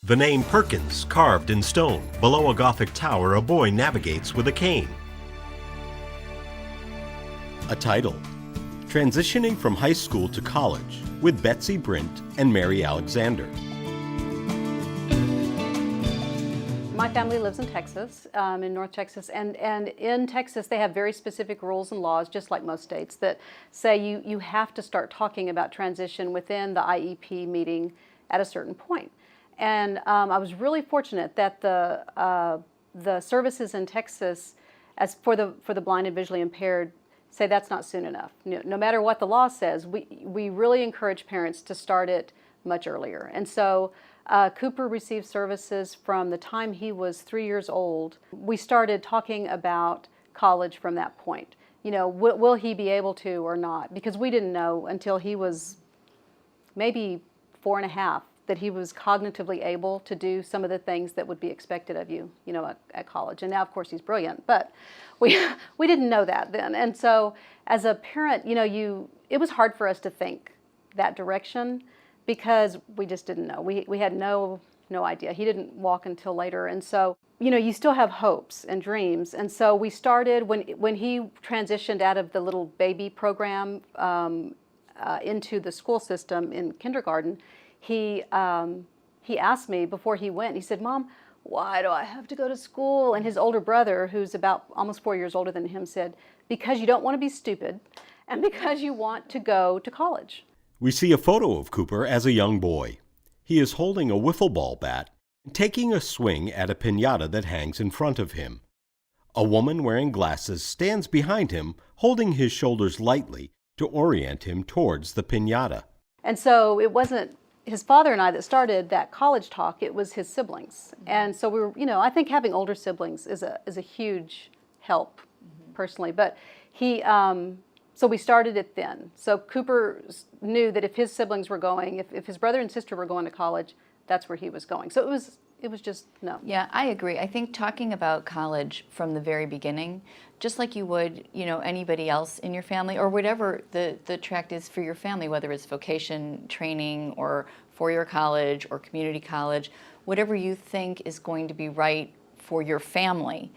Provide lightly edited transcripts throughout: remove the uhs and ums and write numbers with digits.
The name Perkins carved in stone. Below a Gothic tower, a boy navigates with a cane. A title: Transitioning from High School to College, with Betsy, Brint, and Mary Alexander. My family lives in Texas, in North Texas, and in Texas they have very specific rules and laws, just like most states, that say you have to start talking about transition within the IEP meeting at a certain point. And I was really fortunate that the services in Texas, as for the blind and visually impaired, say that's not soon enough. No matter what the law says, we really encourage parents to start it much earlier. And so Cooper received services from the time he was 3 years old. We started talking about college from that point. You know, will he be able to or not? Because we didn't know until he was maybe 4.5 that he was cognitively able to do some of the things that would be expected of you, you know, at college. And now, of course, he's brilliant, but we didn't know that then. And so as a parent, you know, it was hard for us to think that direction, because we just didn't know. We had no idea. He didn't walk until later. And so, you know, you still have hopes and dreams. And so we started, when he transitioned out of the little baby program into the school system in kindergarten, he asked me before he went, he said, "Mom, why do I have to go to school?" And his older brother, who's about almost 4 years older than him, said, "Because you don't want to be stupid and because you want to go to college." We see a photo of Cooper as a young boy. He is holding a wiffle ball bat and taking a swing at a piñata that hangs in front of him. A woman wearing glasses stands behind him, holding his shoulders lightly to orient him towards the piñata. And so it wasn't his father and I that started that college talk, it was his siblings. And so we were, you know, I think having older siblings is a huge help personally. But so we started it then. So Cooper knew that if his siblings were going, if his brother and sister were going to college, that's where he was going. So it was just no. Yeah, I agree. I think talking about college from the very beginning, just like you would, you know, anybody else in your family or whatever the track is for your family, whether it's vocation training or four-year college or community college, whatever you think is going to be right for your family,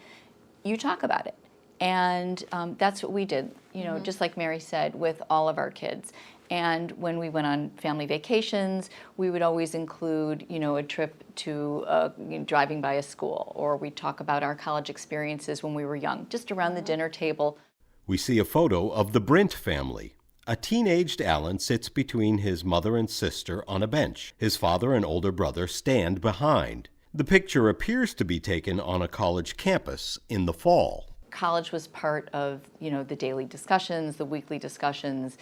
you talk about it. And that's what we did, you know, just like Mary said, with all of our kids. And when we went on family vacations, we would always include, you know, a trip to driving by a school, or we'd talk about our college experiences when we were young, just around the dinner table. We see a photo of the Brint family. A teenaged Alan sits between his mother and sister on a bench. His father and older brother stand behind. The picture appears to be taken on a college campus in the fall. College was part of, you know, the daily discussions, the weekly discussions.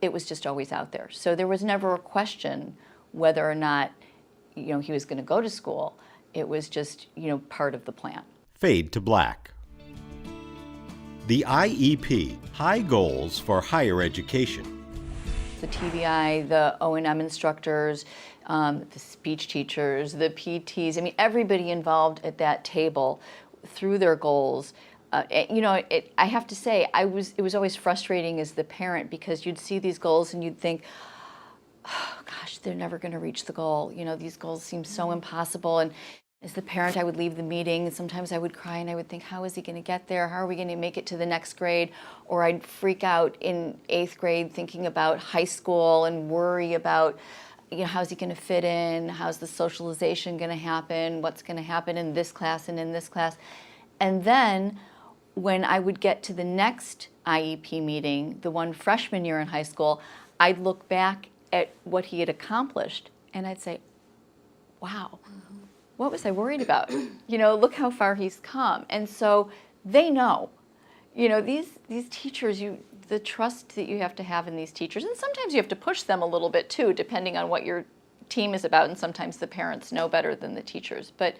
It was just always out there. So there was never a question whether or not, you know, he was going to go to school. It was just, you know, part of the plan. Fade to black. The IEP, High Goals for Higher Education. The TBI, the O&M instructors, the speech teachers, the PTs, I mean, everybody involved at that table through their goals. You know, I have to say, it was always frustrating as the parent, because you'd see these goals and you'd think, oh, gosh, they're never going to reach the goal. You know, these goals seem so impossible. And as the parent, I would leave the meeting and sometimes I would cry and I would think, how is he going to get there? How are we going to make it to the next grade? Or I'd freak out in 8th grade thinking about high school and worry about, you know, how's he going to fit in? How's the socialization going to happen? What's going to happen in this class and in this class? And then when I would get to the next IEP meeting, the one freshman year in high school, I'd look back at what he had accomplished and I'd say, wow, what was I worried about? You know, look how far he's come. And so they know, you know, these teachers, the trust that you have to have in these teachers, and sometimes you have to push them a little bit too, depending on what your team is about, and sometimes the parents know better than the teachers. But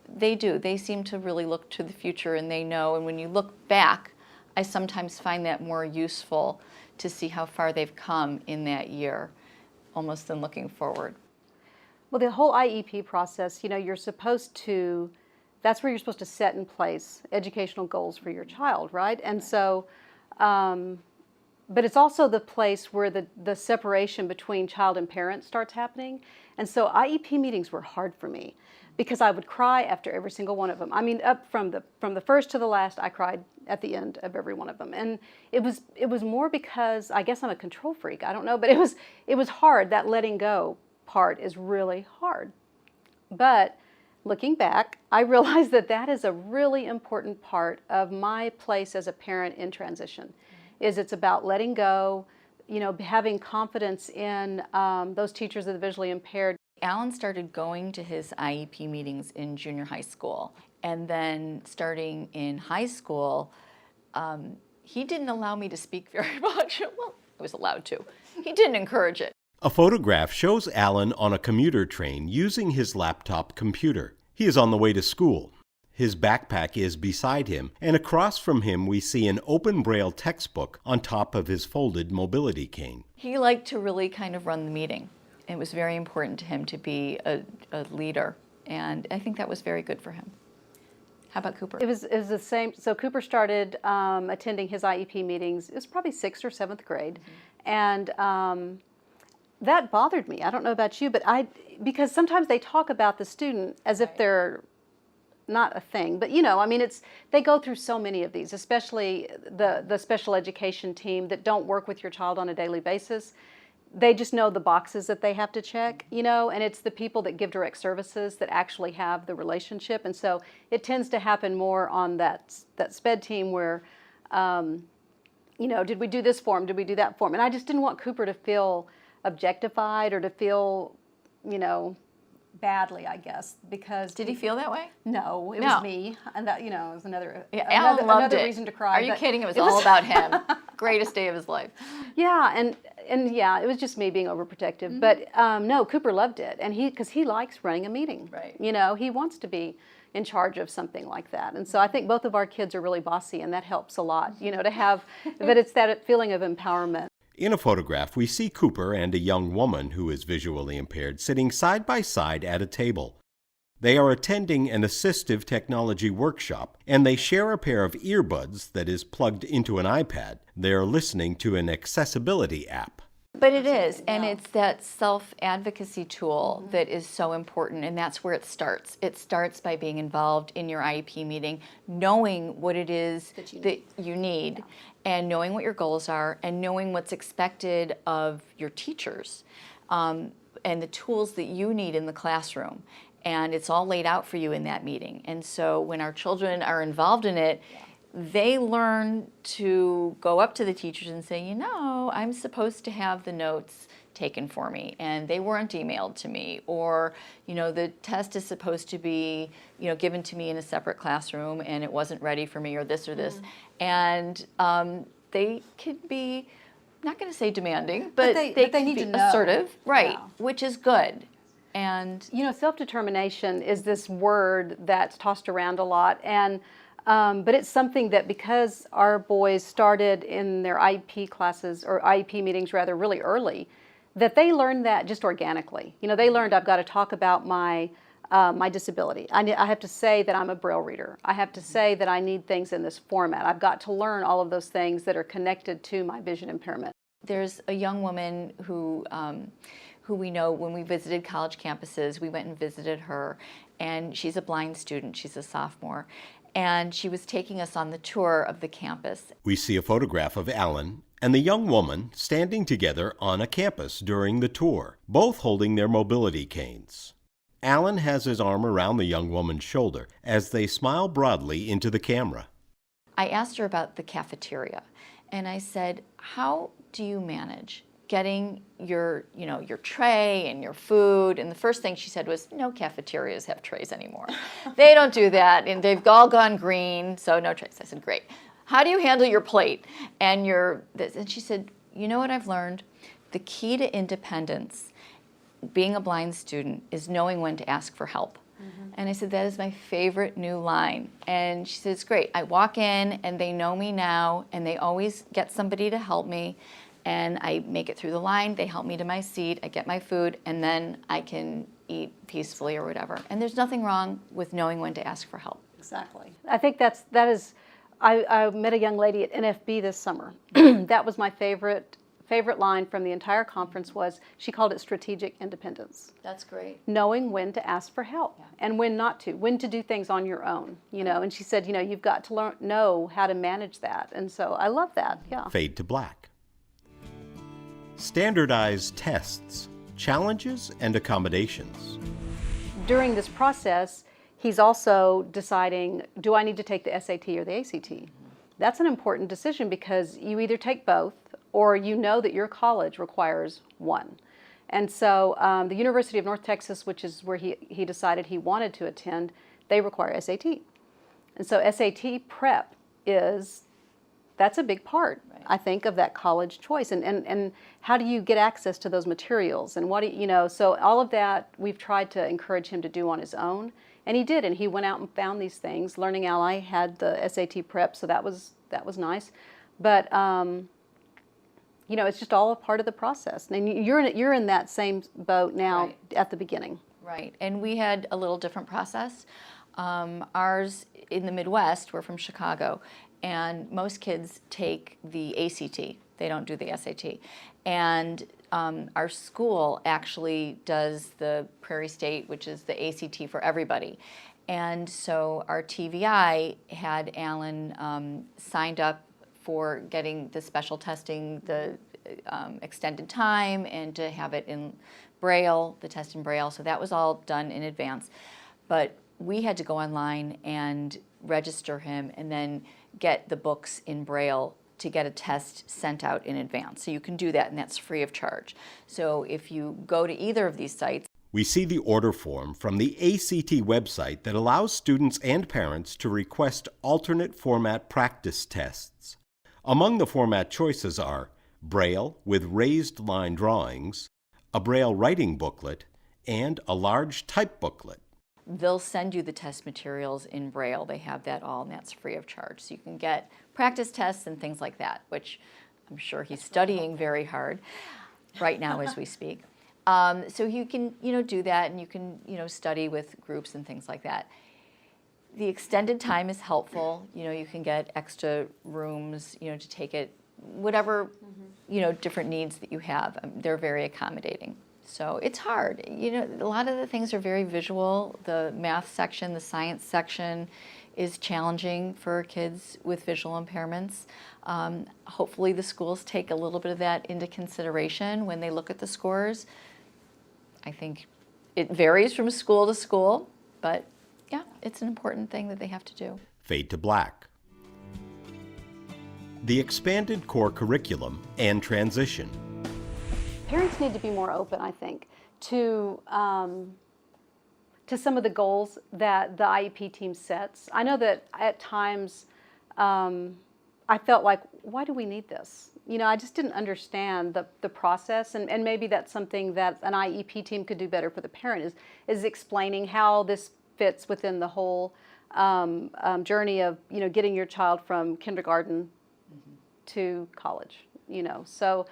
they do. They seem to really look to the future, and they know. And when you look back, I sometimes find that more useful to see how far they've come in that year, almost than looking forward. Well, the whole IEP process, you know, that's where you're supposed to set in place educational goals for your child, right? And so but it's also the place where the separation between child and parent starts happening. And so IEP meetings were hard for me because I would cry after every single one of them. I mean, up from the first to the last, I cried at the end of every one of them. And it was more because I guess I'm a control freak. I don't know, but it was hard. That letting go part is really hard. But looking back, I realized that that is a really important part of my place as a parent in transition. Is it's about letting go, you know, having confidence in those teachers of the visually impaired. Alan started going to his IEP meetings in junior high school, and then starting in high school, he didn't allow me to speak very much. Well, I was allowed to. He didn't encourage it. A photograph shows Alan on a commuter train using his laptop computer. He is on the way to school. His backpack is beside him, and across from him we see an open braille textbook on top of his folded mobility cane. He liked to really kind of run the meeting. It was very important to him to be a leader, and I think that was very good for him. How about Cooper? It was the same. So Cooper started attending his IEP meetings. It was probably 6th or 7th grade, and that bothered me. I don't know about you, but because sometimes they talk about the student as if they're not a thing, but you know, I mean, they go through so many of these, especially the special education team that don't work with your child on a daily basis. They just know the boxes that they have to check, you know, and it's the people that give direct services that actually have the relationship. And so it tends to happen more on that SPED team where, you know, did we do this form? Did we do that form? And I just didn't want Cooper to feel objectified or to feel, you know, badly, I guess, because... Did he feel that way? No, it was me. And that, you know, it was another another reason to cry. Are you kidding? It was all about him. Greatest day of his life. Yeah, and yeah, it was just me being overprotective. But no, Cooper loved it, and because he likes running a meeting. Right. You know, he wants to be in charge of something like that. And so I think both of our kids are really bossy, and that helps a lot, you know, to have, but it's that feeling of empowerment. In a photograph, we see Cooper and a young woman who is visually impaired sitting side by side at a table. They are attending an assistive technology workshop, and they share a pair of earbuds that is plugged into an iPad. They are listening to an accessibility app. But it is, and it's that self-advocacy tool that is so important, and that's where it starts. It starts by being involved in your IEP meeting, knowing what it is that you need, and knowing what your goals are, and knowing what's expected of your teachers, and the tools that you need in the classroom. And it's all laid out for you in that meeting. And so when our children are involved in it, they learn to go up to the teachers and say, you know, I'm supposed to have the notes taken for me, and they weren't emailed to me, or, you know, the test is supposed to be, you know, given to me in a separate classroom, and it wasn't ready for me, or this or this. And they can be, I'm not going to say demanding, but they need be to know. assertive, right, Yeah. which is good. And you know, self-determination is this word that's tossed around a lot, and but it's something that, because our boys started in their IEP classes, or IEP meetings rather, really early, that they learned that just organically. You know, they learned I've got to talk about my disability. I have to say that I'm a Braille reader. I have to say that I need things in this format. I've got to learn all of those things that are connected to my vision impairment. there's a young woman who we know when we visited college campuses. We went and visited her, and she's a blind student. She's a sophomore. And she was taking us on the tour of the campus. We see a photograph of Alan and the young woman standing together on a campus during the tour, both holding their mobility canes. Alan has his arm around the young woman's shoulder as they smile broadly into the camera. I asked her about the cafeteria, and I said, how do you manage getting your tray and your food? And the first thing she said was, no cafeterias have trays anymore. They don't do that, and they've all gone green, so no trays. I said, great. How do you handle your plate and your this? And she said, you know what I've learned? The key to independence, being a blind student, is knowing when to ask for help. Mm-hmm. And I said, that is my favorite new line. And she said, it's great. I walk in, and they know me now, and they always get somebody to help me. And I make it through the line, they help me to my seat, I get my food, and then I can eat peacefully or whatever. And there's nothing wrong with knowing when to ask for help. Exactly. I think that is I met a young lady at NFB this summer. That was my favorite line from the entire conference. Was she called it strategic independence. That's great. Knowing when to ask for help and when not to, when to do things on your own, and she said, you've got to know how to manage that. And so I love that. Yeah. Fade to black. Standardized tests, challenges, and accommodations. During this process, he's also deciding, do I need to take the SAT or the ACT? That's an important decision because you either take both or that your college requires one. And so the University of North Texas, which is where he decided he wanted to attend, they require SAT. And so SAT prep that's a big part, right, I think, of that college choice. And how do you get access to those materials? And so all of that we've tried to encourage him to do on his own. And he did, and he went out and found these things. Learning Ally had the SAT prep, so that was nice. But it's just all a part of the process. And you're in that same boat now, right, at the beginning. Right, and we had a little different process. Ours in the Midwest, we're from Chicago, and most kids take the ACT. They don't do the SAT. And our school actually does the Prairie State, which is the ACT for everybody. And so our TVI had Alan signed up for getting the special testing, the extended time, and to have it in Braille, the test in Braille. So that was all done in advance. But we had to go online and register him and then get the books in Braille to get a test sent out in advance. So you can do that, and that's free of charge. So if you go to either of these sites, we see the order form from the ACT website that allows students and parents to request alternate format practice tests. Among the format choices are Braille with raised line drawings, a Braille writing booklet, and a large type booklet. They'll send you the test materials in Braille. They have that all, and that's free of charge. So you can get practice tests and things like that, which I'm sure he's studying very hard right now as we speak. So you can, do that, and you can, study with groups and things like that. The extended time is helpful. You can get extra rooms, to take it, whatever, different needs that you have. They're very accommodating. So it's hard. A lot of the things are very visual. The math section, the science section is challenging for kids with visual impairments. Hopefully the schools take a little bit of that into consideration when they look at the scores. I think it varies from school to school, but yeah, it's an important thing that they have to do. Fade to black. The expanded core curriculum and transition. Parents need to be more open, I think, to some of the goals that the IEP team sets. I know that at times I felt like, why do we need this? I just didn't understand the process, and maybe that's something that an IEP team could do better for the parent, is explaining how this fits within the whole journey of, getting your child from kindergarten to college, So,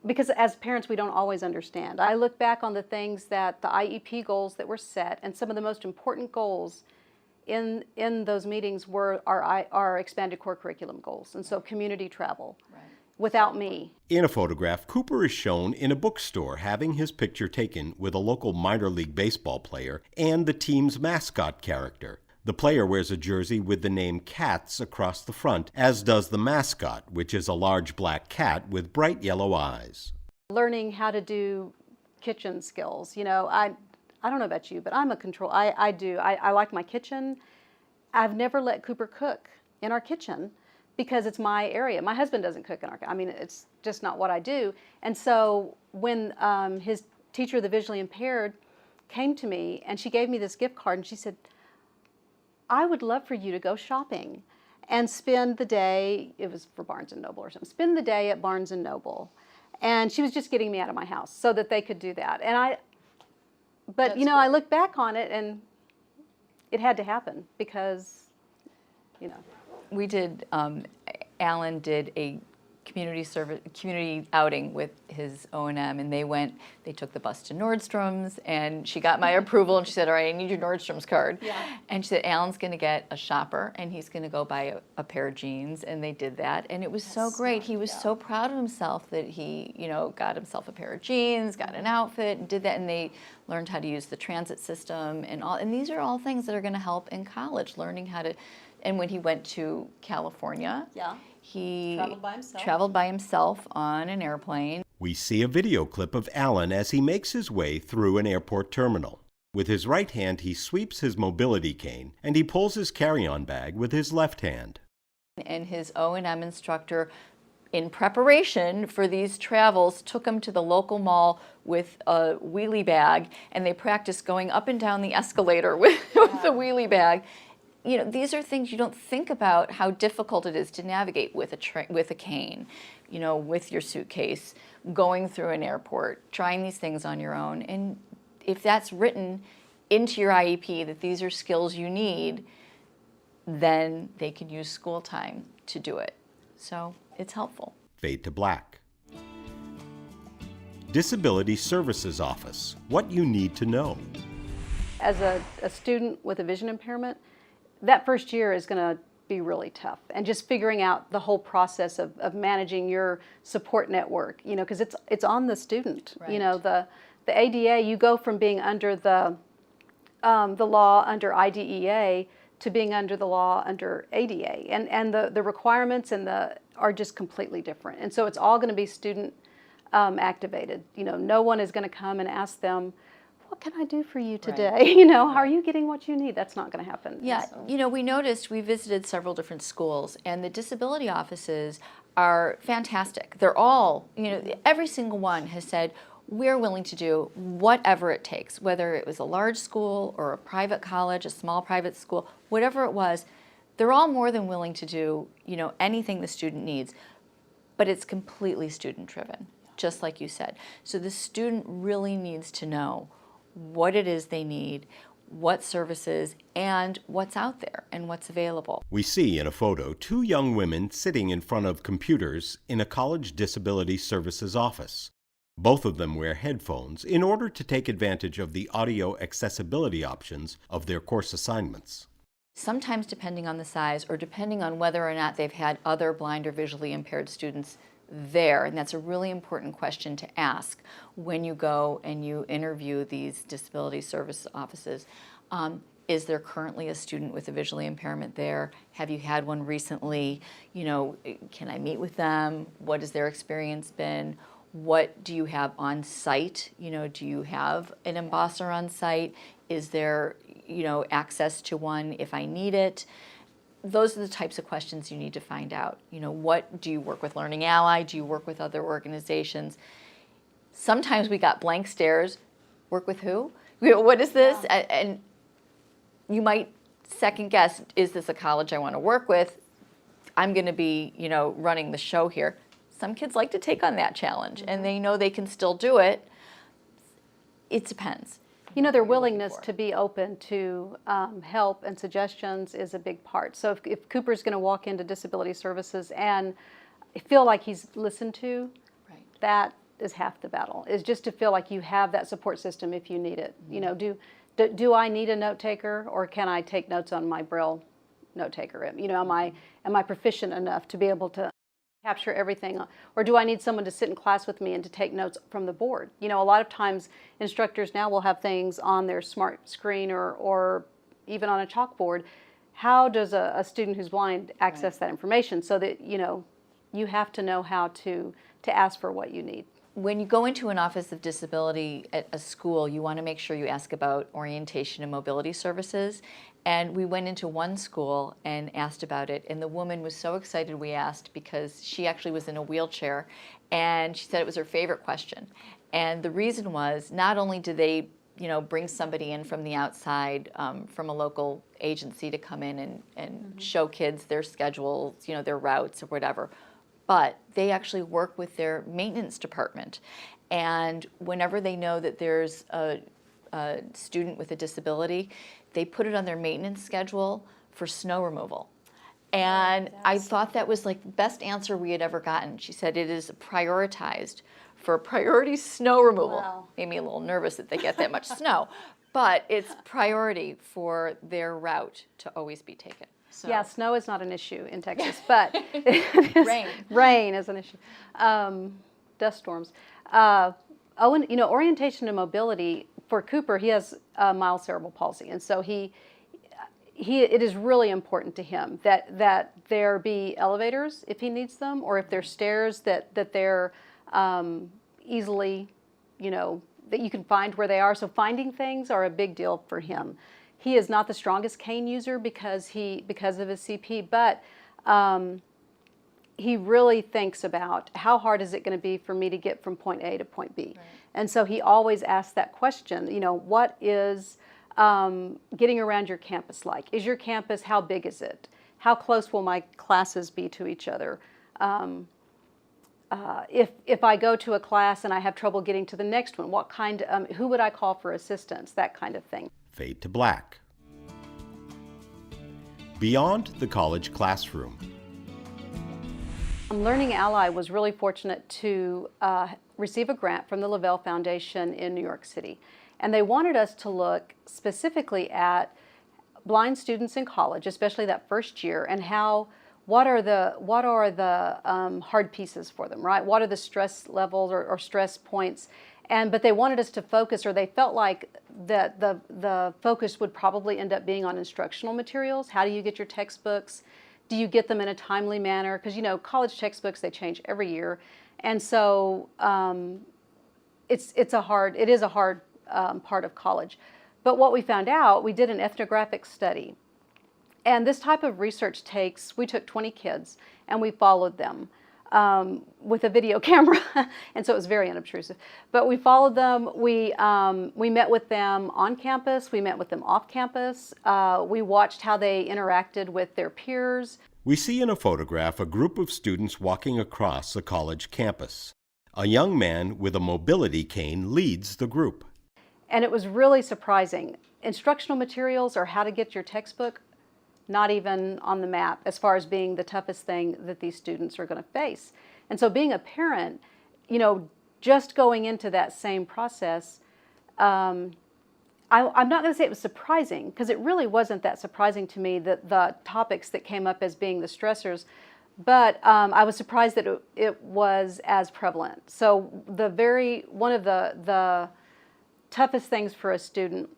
because as parents, we don't always understand. I look back on the things that the IEP goals that were set, and some of the most important goals in those meetings were our expanded core curriculum goals. And so community travel, right, without me. In a photograph, Cooper is shown in a bookstore having his picture taken with a local minor league baseball player and the team's mascot character. The player wears a jersey with the name Cats across the front, as does the mascot, which is a large black cat with bright yellow eyes. Learning how to do kitchen skills. I don't know about you, but I'm a control. I do. I like my kitchen. I've never let Cooper cook in our kitchen because it's my area. My husband doesn't cook in our kitchen. It's just not what I do. And so when his teacher, the visually impaired, came to me and she gave me this gift card and she said, I would love for you to go shopping and spend the day, it was for Barnes & Noble or something, spend the day at Barnes & Noble. And she was just getting me out of my house so that they could do that. But I look back on it and it had to happen because, We did, Alan did a community outing with his O&M, and they took the bus to Nordstrom's, and she got my approval, and she said, all right, I need your Nordstrom's card. Yeah. And she said, Alan's going to get a shopper, and he's going to go buy a pair of jeans, and they did that, and it was so great. He was so proud of himself that he, got himself a pair of jeans, got an outfit, and did that, and they learned how to use the transit system, and these are all things that are going to help in college, learning how to. And when he went to California, he traveled by himself on an airplane. We see a video clip of Alan as he makes his way through an airport terminal. With his right hand, he sweeps his mobility cane, and he pulls his carry-on bag with his left hand. And his O&M instructor, in preparation for these travels, took him to the local mall with a wheelie bag, and they practiced going up and down the escalator with the wheelie bag. These are things you don't think about, how difficult it is to navigate with a cane, with your suitcase, going through an airport, trying these things on your own. And if that's written into your IEP that these are skills you need, then they can use school time to do it. So it's helpful. Fade to black. Disability Services Office. What you need to know. As a student with a vision impairment, that first year is going to be really tough, and just figuring out the whole process of managing your support network, because it's on the student. Right. The ADA, you go from being under the law under IDEA to being under the law under ADA, and the requirements are just completely different, and so it's all going to be student activated. No one is going to come and ask them, what can I do for you today? Right. Are you getting what you need? That's not going to happen. Yeah, we noticed, we visited several different schools, and the disability offices are fantastic. They're all, every single one has said, we're willing to do whatever it takes, whether it was a large school or a private college, a small private school, whatever it was, they're all more than willing to do, anything the student needs, but it's completely student-driven, just like you said. So the student really needs to know what it is they need, what services, and what's out there and what's available. We see in a photo 2 young women sitting in front of computers in a college disability services office. Both of them wear headphones in order to take advantage of the audio accessibility options of their course assignments. Sometimes, depending on the size or depending on whether or not they've had other blind or visually impaired students there, and that's a really important question to ask when you go and you interview these disability service offices. Is there currently a student with a visually impairment there? Have you had one recently? Can I meet with them? What has their experience been? What do you have on site? Do you have an embosser on site? Is there, access to one if I need it? Those are the types of questions you need to find out. What do you work with Learning Ally? Do you work with other organizations? Sometimes we got blank stares. Work with who? What is this? Yeah. And you might second guess, is this a college I want to work with? I'm going to be, running the show here. Some kids like to take on that challenge, and they know they can still do it. It depends. Their willingness to be open to help and suggestions is a big part. So if Cooper's going to walk into disability services and feel like he's listened to, right, that is half the battle, is just to feel like you have that support system if you need it. Mm-hmm. Do I need a note taker, or can I take notes on my Braille note taker? Am I proficient enough to be able to capture everything, or do I need someone to sit in class with me and to take notes from the board? A lot of times instructors now will have things on their smart screen or even on a chalkboard. How does a student who's blind access that information? So that you have to know how to ask for what you need. When you go into an office of disability at a school, you want to make sure you ask about orientation and mobility services. And we went into one school and asked about it, and the woman was so excited we asked, because she actually was in a wheelchair, and she said it was her favorite question. And the reason was, not only did they bring somebody in from the outside, from a local agency to come in and mm-hmm. show kids their schedules, their routes or whatever, but they actually work with their maintenance department. And whenever they know that there's a student with a disability, they put it on their maintenance schedule for snow removal. And I thought that was like the best answer we had ever gotten. She said it is prioritized for priority snow removal. Wow. Made me a little nervous that they get that much snow, but it's priority for their route to always be taken. So. Yeah, snow is not an issue in Texas, but rain is an issue. Dust storms. Owen, orientation and mobility for Cooper, he has mild cerebral palsy, and so it is really important to him that there be elevators if he needs them, or if there's stairs that they're easily, that you can find where they are. So finding things are a big deal for him. He is not the strongest cane user because of his CP, but he really thinks about how hard is it going to be for me to get from point A to point B. Right. And so he always asks that question, what is getting around your campus like? Is your campus, how big is it? How close will my classes be to each other? If I go to a class and I have trouble getting to the next one, who would I call for assistance? That kind of thing. Fade to black. Beyond the college classroom. Learning Ally was really fortunate to receive a grant from the Lavelle Foundation in New York City. And they wanted us to look specifically at blind students in college, especially that first year, and what are the hard pieces for them, right? What are the stress levels or stress points? But they wanted us to focus, or they felt like that the focus would probably end up being on instructional materials. How do you get your textbooks? Do you get them in a timely manner? Because college textbooks, they change every year, and so it is a hard part of college. But what we found out, we did an ethnographic study, and this type of research we took 20 kids and we followed them. With a video camera, and so it was very unobtrusive. But we followed them. We met with them on campus. We met with them off campus. We watched how they interacted with their peers. We see in a photograph a group of students walking across a college campus. A young man with a mobility cane leads the group. And it was really surprising. Instructional materials or how to get your textbook, not even on the map as far as being the toughest thing that these students are going to face. And so being a parent, just going into that same process, I'm not going to say it was surprising, because it really wasn't that surprising to me, that the topics that came up as being the stressors, but I was surprised that it was as prevalent. So one of the toughest things for a student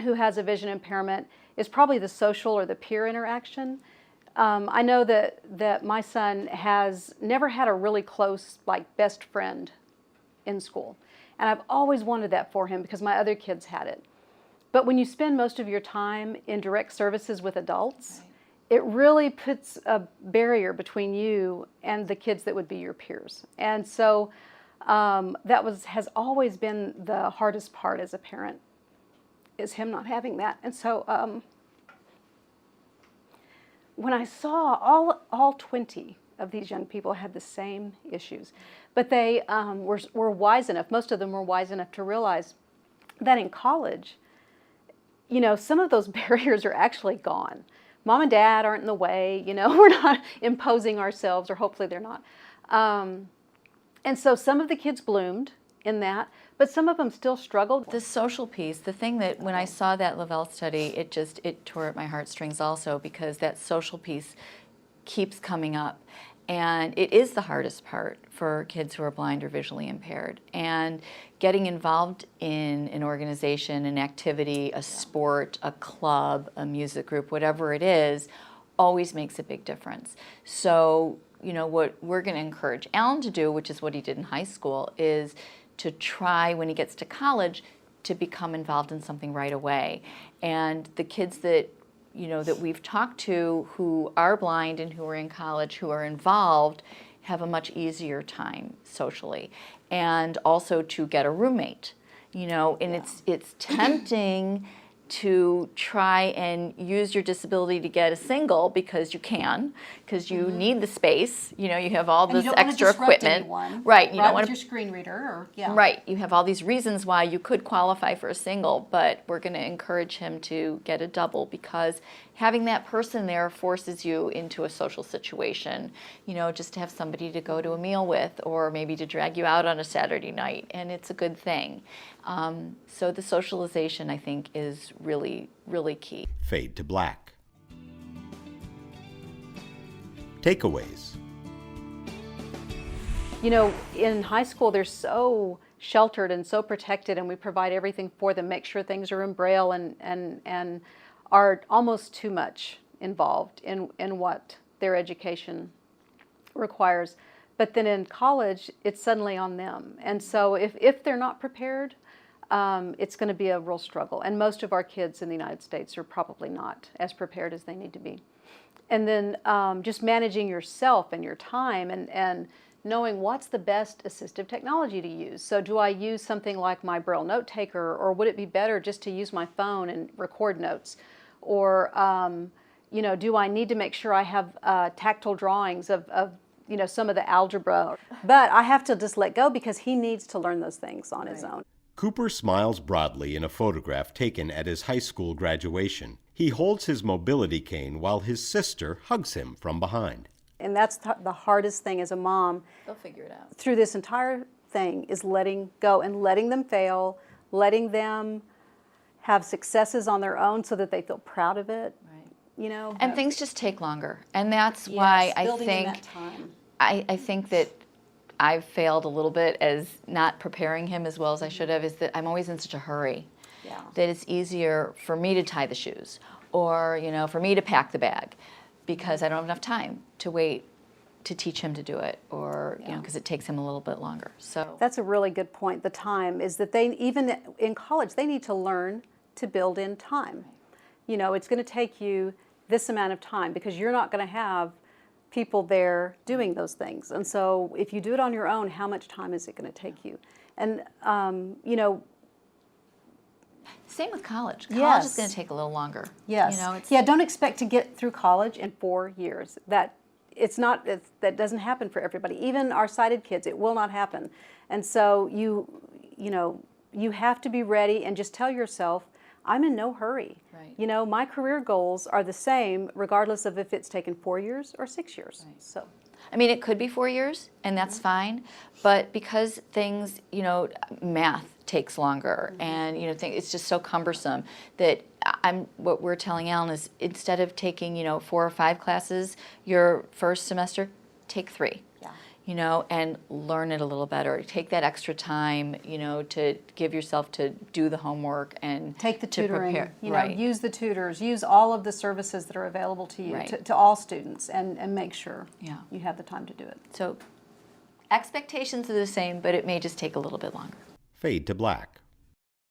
who has a vision impairment is probably the social or the peer interaction. I know that my son has never had a really close, best friend in school. And I've always wanted that for him because my other kids had it. But when you spend most of your time in direct services with adults, right, it really puts a barrier between you and the kids that would be your peers. And so has always been the hardest part as a parent, is him not having that. And so when I saw all 20 of these young people had the same issues, but they were wise enough, most of them were wise enough to realize that in college, some of those barriers are actually gone. Mom and dad aren't in the way, we're not imposing ourselves, or hopefully they're not. And so some of the kids bloomed in that, but some of them still struggled. The social piece, the thing that when I saw that Lavelle study, it tore at my heartstrings also, because that social piece keeps coming up. And it is the hardest part for kids who are blind or visually impaired. And getting involved in an organization, an activity, a sport, a club, a music group, whatever it is, always makes a big difference. So, what we're going to encourage Alan to do, which is what he did in high school, is to try, when he gets to college, to become involved in something right away. And the kids that that we've talked to who are blind and who are in college, who are involved, have a much easier time socially. And also to get a roommate, and it's tempting to try and use your disability to get a single because you can, because you need the space. You know, you have all this extra equipment. Right. You don't want your screen reader or Right. You have all these reasons why you could qualify for a single, but we're going to encourage him to get a double because having that person there forces you into a social situation, you know, just to have somebody to go to a meal with or maybe to drag you out on a Saturday night, and it's a good thing. So the socialization, I think, is really, really key. Fade to black. Takeaways. You know, in high school, they're so sheltered and so protected, and we provide everything for them, make sure things are in Braille, and are almost too much involved in what their education requires. But then in college, it's suddenly on them. And so if they're not prepared, it's going to be a real struggle. And most of our kids in the United States are probably not as prepared as they need to be. And then just managing yourself and your time and knowing what's the best assistive technology to use. So do I use something like my Braille note taker, or would it be better just to use my phone and record notes? Or, you know, do I need to make sure I have tactile drawings of you know, some of the algebra? But I have to just let go because he needs to learn those things on his own. Cooper smiles broadly in a photograph taken at his high school graduation. He holds his mobility cane while his sister hugs him from behind. And that's the hardest thing as a mom. They'll figure it out. Through this entire thing is letting go and letting them fail, letting them have successes on their own so that they feel proud of it. Right. You know. And things just take longer. And that's why I think I think that I've failed a little bit as not preparing him as well as I should have, is that I'm always in such a hurry. Yeah. That it's easier for me to tie the shoes or, you know, for me to pack the bag because I don't have enough time to wait to teach him to do it, or, you know, because it takes him a little bit longer. So that's a really good point. The time is that they, even in college, they need to learn to build in time. You know, it's going to take you this amount of time because you're not going to have people there doing those things. And so if you do it on your own, how much time is it going to take you? And, you know, same with college. College Yes. is going to take a little longer. Yes. You know, it's, yeah, don't expect to get through college in 4 years. That doesn't happen for everybody. Even our sighted kids, it will not happen. And so you know, you have to be ready and just tell yourself, I'm in no hurry. Right. You know, my career goals are the same regardless of if it's taken 4 years or 6 years. Right. So, I mean, it could be 4 years, and that's fine. But because things, you know, math takes longer, and you know, it's just so cumbersome that what we're telling Alan is instead of taking, you know, 4 or 5 classes your first semester, take 3. yeah. You know, and learn it a little better. Take that extra time, you know, to give yourself to do the homework and Take the to tutoring, prepare. you know, Right. use the tutors, use all of the services that are available to you, Right. to all students, and make sure Yeah. you have the time to do it. So expectations are the same, but it may just take a little bit longer. Fade to black.